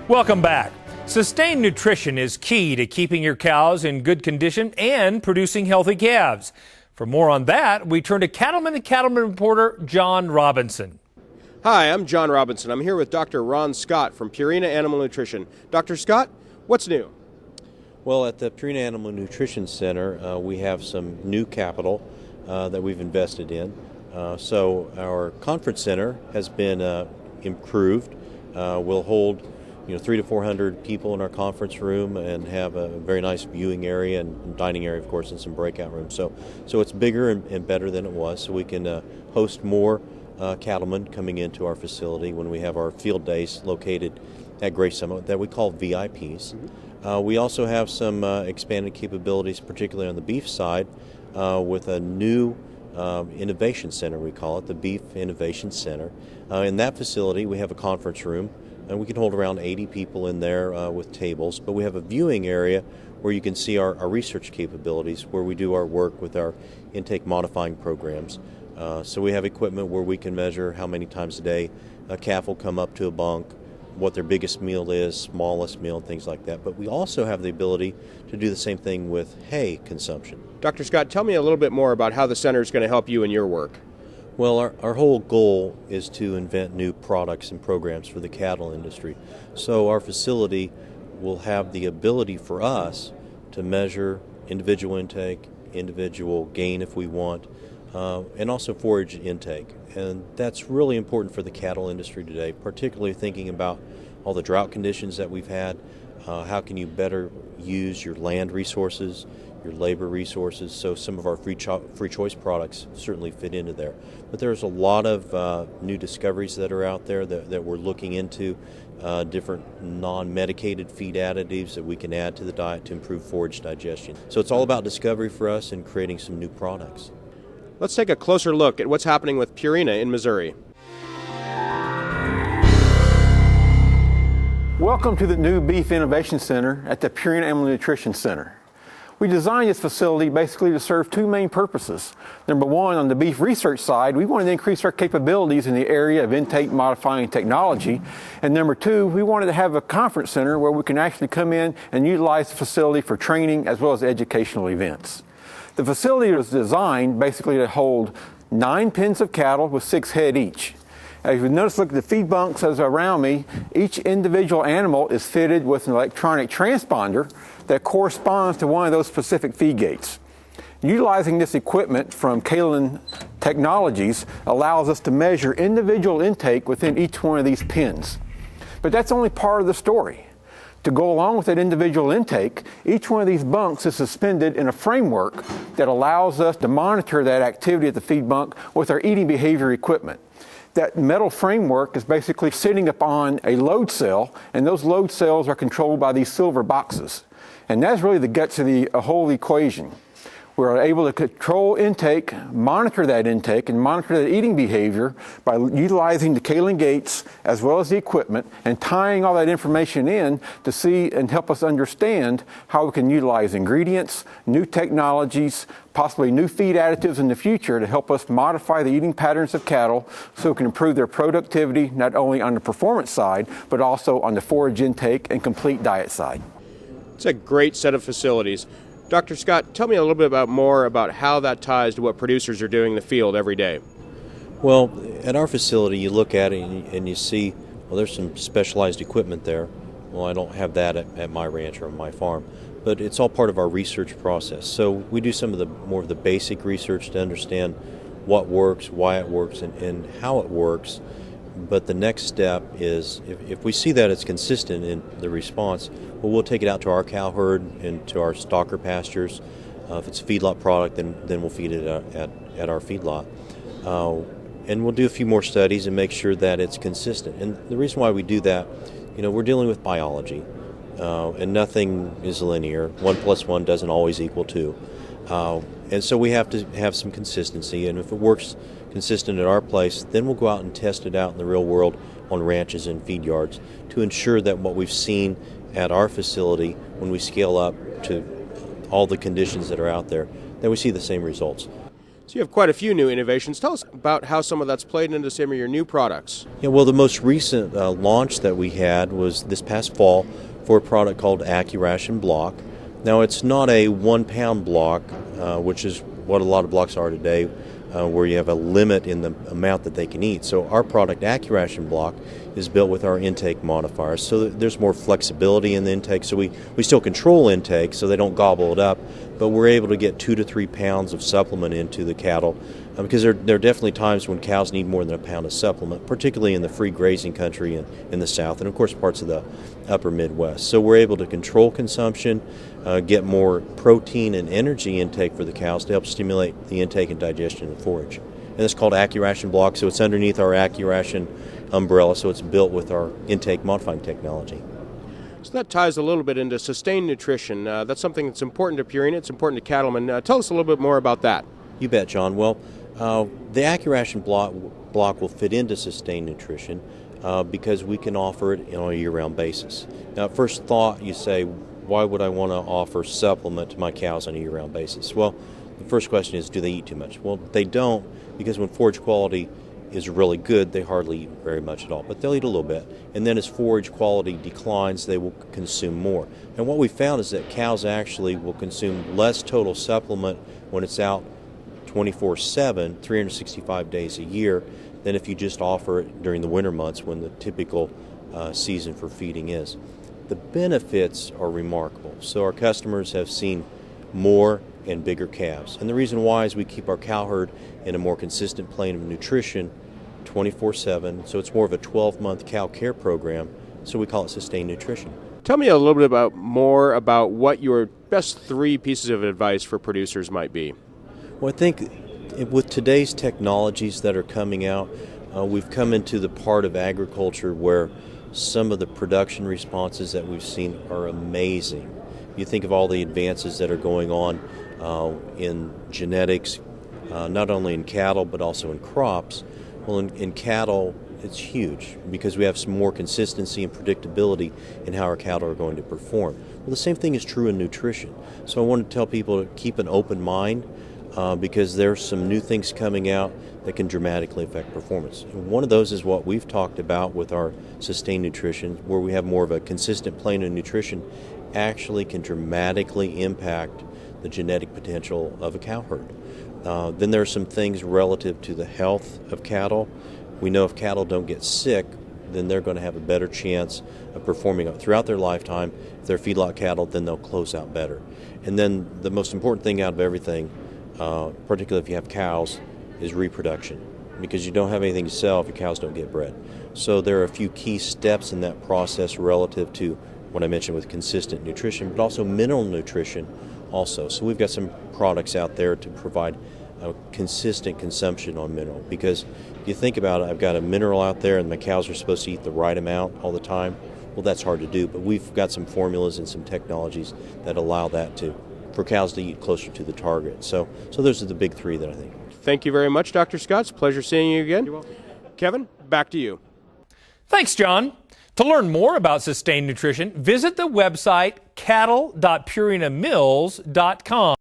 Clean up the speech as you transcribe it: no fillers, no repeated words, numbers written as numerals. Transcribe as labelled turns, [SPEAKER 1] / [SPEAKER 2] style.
[SPEAKER 1] Welcome back. Sustained nutrition is key to keeping your cows in good condition and producing healthy calves. For more on that, we turn to cattleman and cattleman reporter John Robinson.
[SPEAKER 2] Hi, I'm John Robinson. I'm here with Dr. Ron Scott from Purina Animal Nutrition. Dr. Scott, what's new?
[SPEAKER 3] Well, at the Purina Animal Nutrition Center, we have some new capital that we've invested in. So our conference center has been improved. We'll hold 300 to 400 people in our conference room and have a very nice viewing area and dining area, of course, and some breakout rooms. So it's bigger and better than it was, so we can host more cattlemen coming into our facility when we have our field days located at Gray Summit that we call VIPs. We also have some expanded capabilities, particularly on the beef side, with a new innovation center, we call it, the Beef Innovation Center. In that facility, we have a conference room, and we can hold around 80 people in there with tables, but we have a viewing area where you can see our research capabilities, where we do our work with our intake modifying programs. So we have equipment where we can measure how many times a day a calf will come up to a bunk, what their biggest meal is, smallest meal, things like that. But we also have the ability to do the same thing with hay consumption.
[SPEAKER 2] Dr. Scott, tell me a little bit more about how the center is going to help you in your work.
[SPEAKER 3] Well, our whole goal is to invent new products and programs for the cattle industry. So our facility will have the ability for us to measure individual intake, individual gain if we want, and also forage intake. And that's really important for the cattle industry today, particularly thinking about all the drought conditions that we've had. How can you better use your land resources, your labor resources? So some of our free choice products certainly fit into there. But there's a lot of new discoveries that are out there that we're looking into, different non-medicated feed additives that we can add to the diet to improve forage digestion. So it's all about discovery for us and creating some new products.
[SPEAKER 2] Let's take a closer look at what's happening with Purina in Missouri.
[SPEAKER 4] Welcome to the new Beef Innovation Center at the Purina Animal Nutrition Center. We designed this facility basically to serve two main purposes. Number one, on the beef research side, we wanted to increase our capabilities in the area of intake modifying technology. And number two, we wanted to have a conference center where we can actually come in and utilize the facility for training as well as educational events. The facility was designed basically to hold 9 pens of cattle with 6 head each. As you notice, look at the feed bunks as around me. Each individual animal is fitted with an electronic transponder that corresponds to one of those specific feed gates. Utilizing this equipment from Kalen Technologies allows us to measure individual intake within each one of these pens. But that's only part of the story. To go along with that individual intake, each one of these bunks is suspended in a framework that allows us to monitor that activity at the feed bunk with our eating behavior equipment. That metal framework is basically sitting upon a load cell, and those load cells are controlled by these silver boxes. And that's really the guts of the whole equation. We're able to control intake, monitor that intake, and monitor that eating behavior by utilizing the Kalen gates as well as the equipment and tying all that information in to see and help us understand how we can utilize ingredients, new technologies, possibly new feed additives in the future to help us modify the eating patterns of cattle so we can improve their productivity not only on the performance side, but also on the forage intake and complete diet side.
[SPEAKER 2] It's a great set of facilities. Dr. Scott, tell me a little bit more about how that ties to what producers are doing in the field every day.
[SPEAKER 3] Well, at our facility, you look at it and you see, well, there's some specialized equipment there. Well, I don't have that at my ranch or on my farm, but it's all part of our research process. So we do some of the more of the basic research to understand what works, why it works, and how it works. But the next step is, if we see that it's consistent in the response, well, we'll take it out to our cow herd and to our stocker pastures. If it's a feedlot product, then we'll feed it at our feedlot. And we'll do a few more studies and make sure that it's consistent. And the reason why we do that, we're dealing with biology, and nothing is linear. 1 + 1 doesn't always equal 2. And so we have to have some consistency, and if it works consistent at our place, then we'll go out and test it out in the real world on ranches and feed yards to ensure that what we've seen at our facility, when we scale up to all the conditions that are out there, that we see the same results.
[SPEAKER 2] So you have quite a few new innovations. Tell us about how some of that's played into some of your new products.
[SPEAKER 3] Yeah, well, the most recent launch that we had was this past fall for a product called AccuRation Block. Now, it's not a 1 pound block, which is what a lot of blocks are today, where you have a limit in the amount that they can eat. So our product, AccuRation Block, is built with our intake modifiers, so there's more flexibility in the intake. So we still control intake so they don't gobble it up, but we're able to get 2 to 3 pounds of supplement into the cattle, because there are definitely times when cows need more than a pound of supplement, particularly in the free grazing country and in the south, and of course parts of the upper Midwest. So we're able to control consumption, get more protein and energy intake for the cows to help stimulate the intake and digestion of forage. And it's called AccuRation Block, so it's underneath our AccuRation umbrella, so it's built with our intake modifying technology.
[SPEAKER 2] So that ties a little bit into sustained nutrition. That's something that's important to Purina, it's important to cattlemen. Tell us a little bit more about that.
[SPEAKER 3] You bet, John. Well, the AccuRation block will fit into sustained nutrition because we can offer it on a year-round basis. Now, at first thought, you say, why would I want to offer supplement to my cows on a year-round basis? Well, the first question is, do they eat too much? Well, they don't, because when forage quality is really good, they hardly eat very much at all, but they'll eat a little bit. And then as forage quality declines, they will consume more. And what we found is that cows actually will consume less total supplement when it's out 24/7, 365 days a year, than if you just offer it during the winter months when the typical season for feeding is. The benefits are remarkable. So our customers have seen more and bigger calves. And the reason why is we keep our cow herd in a more consistent plane of nutrition 24/7. So it's more of a 12-month cow care program. So we call it sustained nutrition.
[SPEAKER 2] Tell me a little bit more about what your best 3 pieces of advice for producers might be.
[SPEAKER 3] Well, I think with today's technologies that are coming out, we've come into the part of agriculture where some of the production responses that we've seen are amazing. You think of all the advances that are going on in genetics, not only in cattle but also in crops. Well, in cattle, it's huge because we have some more consistency and predictability in how our cattle are going to perform. Well, the same thing is true in nutrition. So I want to tell people to keep an open mind because there's some new things coming out that can dramatically affect performance. And one of those is what we've talked about with our sustained nutrition, where we have more of a consistent plane of nutrition actually can dramatically impact the genetic potential of a cow herd. Then there are some things relative to the health of cattle. We know if cattle don't get sick, then they're going to have a better chance of performing throughout their lifetime. If they're feedlot cattle, then they'll close out better. And then the most important thing out of everything, particularly if you have cows, is reproduction, because you don't have anything to sell if your cows don't get bred. So there are a few key steps in that process relative to what I mentioned with consistent nutrition, but also mineral nutrition also. So we've got some products out there to provide a consistent consumption on mineral, because if you think about it, I've got a mineral out there and my cows are supposed to eat the right amount all the time. Well, that's hard to do, but we've got some formulas and some technologies that allow that for cows to eat closer to the target. So those are the big 3 that I think.
[SPEAKER 2] Thank you very much, Dr. Scott. It's a pleasure seeing you again. You're welcome. Kevin, back to you.
[SPEAKER 1] Thanks, John. To learn more about sustained nutrition, visit the website cattle.purinamills.com.